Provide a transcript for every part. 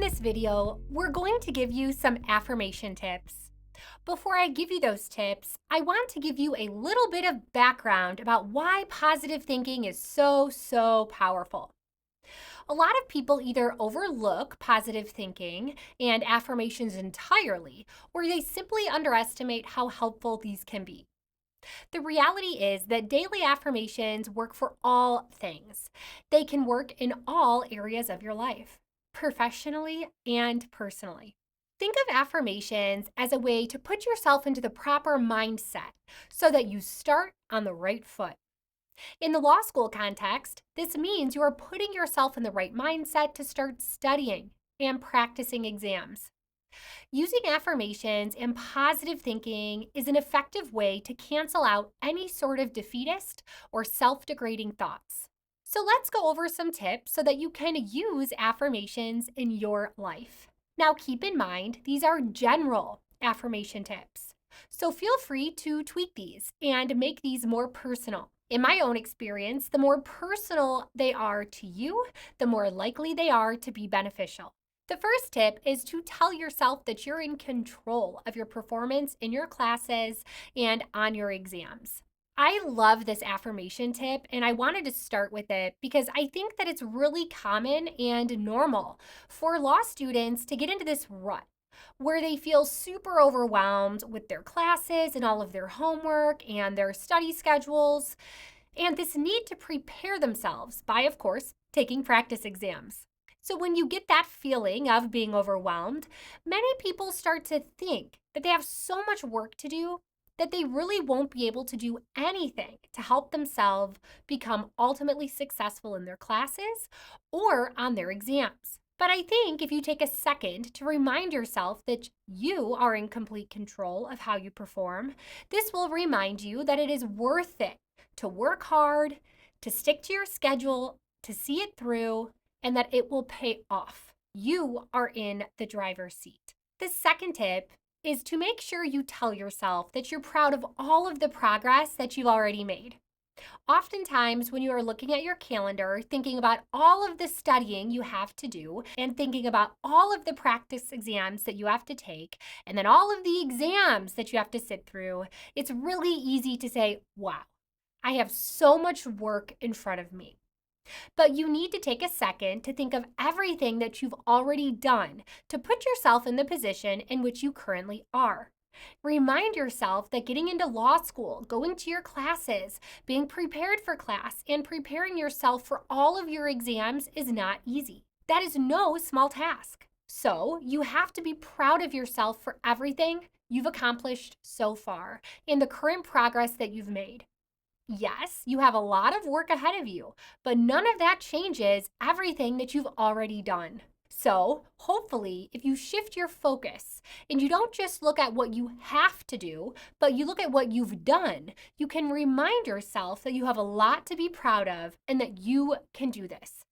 this video, we're going to give you some affirmation tips. Before I give you those tips, I want to give you a little bit of background about why positive thinking is so powerful. A lot of people either overlook positive thinking and affirmations entirely, or they simply underestimate how helpful these can be. The reality is that daily affirmations work for all things. They can work in all areas of your life, professionally and personally. Think of affirmations as a way to put yourself into the proper mindset so that you start on the right foot. In the law school context, this means you are putting yourself in the right mindset to start studying and practicing exams. Using affirmations and positive thinking is an effective way to cancel out any sort of defeatist or self degrading thoughts. So let's go over some tips so that you can use affirmations in your life. Now, keep in mind, these are general affirmation tips. So feel free to tweak these and make these more personal. In my own experience, the more personal they are to you, the more likely they are to be beneficial. The first tip is to tell yourself that you're in control of your performance in your classes and on your exams. I love this affirmation tip, and I wanted to start with it because I think that it's really common and normal for law students to get into this rut where they feel super overwhelmed with their classes and all of their homework and their study schedules, and this need to prepare themselves by, of course, taking practice exams. So when you get that feeling of being overwhelmed, many people start to think that they have so much work to do that they really won't be able to do anything to help themselves become ultimately successful in their classes or on their exams. But I think if you take a second to remind yourself that you are in complete control of how you perform, this will remind you that it is worth it to work hard, to stick to your schedule, to see it through, and that it will pay off. You are in the driver's seat. The second tip is to make sure you tell yourself that you're proud of all of the progress that you've already made. Oftentimes, when you are looking at your calendar, thinking about all of the studying you have to do, and thinking about all of the practice exams that you have to take, and then all of the exams that you have to sit through, it's really easy to say, wow, I have so much work in front of me. But you need to take a second to think of everything that you've already done to put yourself in the position in which you currently are. Remind yourself that getting into law school, going to your classes, being prepared for class, and preparing yourself for all of your exams is not easy. That is no small task. So you have to be proud of yourself for everything you've accomplished so far and the current progress that you've made. Yes, you have a lot of work ahead of you, but none of that changes everything that you've already done. So, hopefully, if you shift your focus and you don't just look at what you have to do, but you look at what you've done, you can remind yourself that you have a lot to be proud of and that you can do this.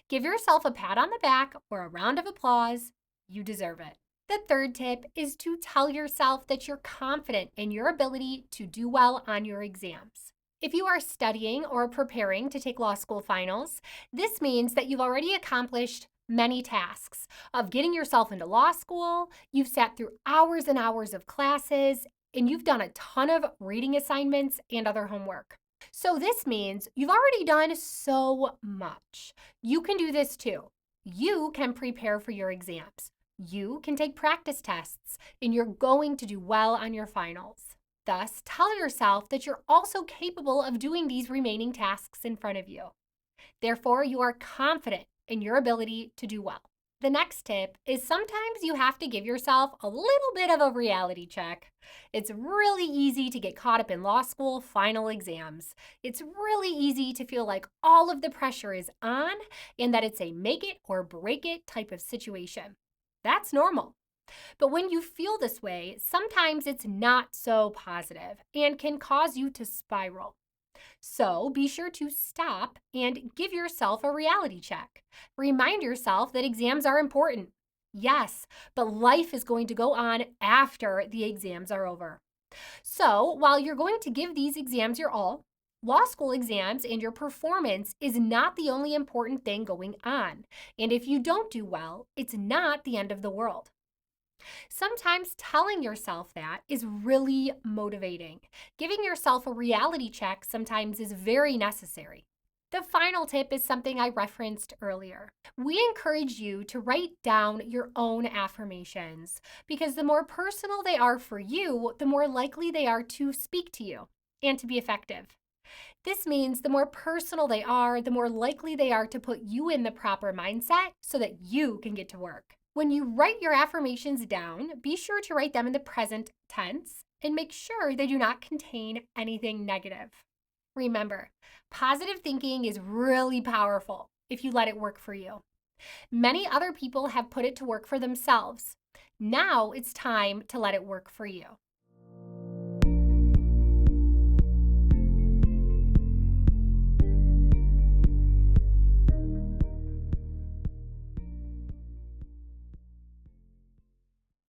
Give yourself a pat on the back or a round of applause. You deserve it. The third tip is to tell yourself that you're confident in your ability to do well on your exams. If you are studying or preparing to take law school finals, this means that you've already accomplished many tasks of getting yourself into law school, you've sat through hours and hours of classes, and you've done a ton of reading assignments and other homework. So this means you've already done so much. You can do this too. You can prepare for your exams. You can take practice tests, and you're going to do well on your finals. Thus, tell yourself that you're also capable of doing these remaining tasks in front of you. Therefore, you are confident in your ability to do well. The next tip is sometimes you have to give yourself a little bit of a reality check. It's really easy to get caught up in law school final exams. It's really easy to feel like all of the pressure is on and that it's a make it or break it type of situation. That's normal. But when you feel this way, sometimes it's not so positive and can cause you to spiral. So be sure to stop and give yourself a reality check. Remind yourself that exams are important. Yes, but life is going to go on after the exams are over. So while you're going to give these exams your all, Law school exams and your performance is not the only important thing going on. And if you don't do well, it's not the end of the world. Sometimes telling yourself that is really motivating. Giving yourself a reality check sometimes is very necessary. The final tip is something I referenced earlier. We encourage you to write down your own affirmations because the more personal they are for you, the more likely they are to speak to you and to be effective. This means the more personal they are, the more likely they are to put you in the proper mindset so that you can get to work. When you write your affirmations down, be sure to write them in the present tense and make sure they do not contain anything negative. Remember, positive thinking is really powerful if you let it work for you. Many other people have put it to work for themselves. Now it's time to let it work for you.